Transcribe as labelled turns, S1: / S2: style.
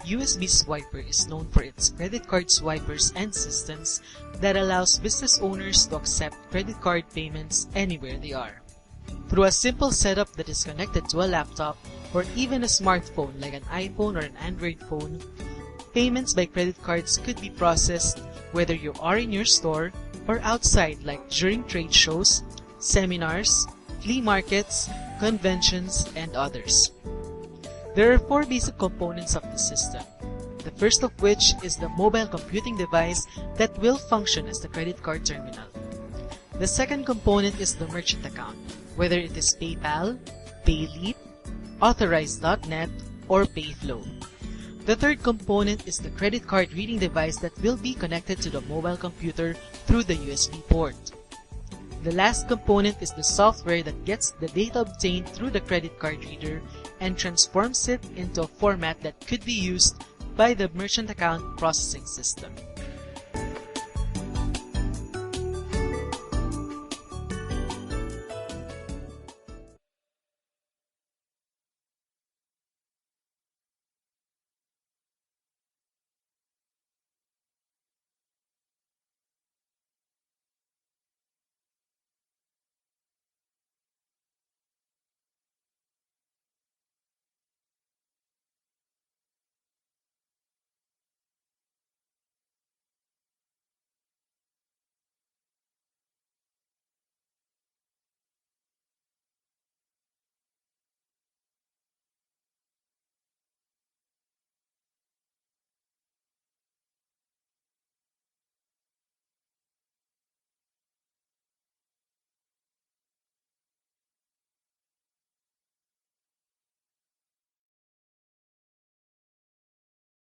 S1: USB Swiper is known for its credit card swipers and systems that allows business owners to accept credit card payments anywhere they are. Through a simple setup that is connected to a laptop or even a smartphone like an iPhone or an Android phone, payments by credit cards could be processed whether you are in your store or outside, like during trade shows, seminars, flea markets, conventions, and others. There are 4 basic components of the system, the first of which is the mobile computing device that will function as the credit card terminal. The second component is the merchant account, whether it is PayPal, PayLeap, Authorize.net, or PayFlow. The third component is the credit card reading device that will be connected to the mobile computer through the USB port. The last component is the software that gets the data obtained through the credit card reader and transforms it into a format that could be used by the merchant account processing system.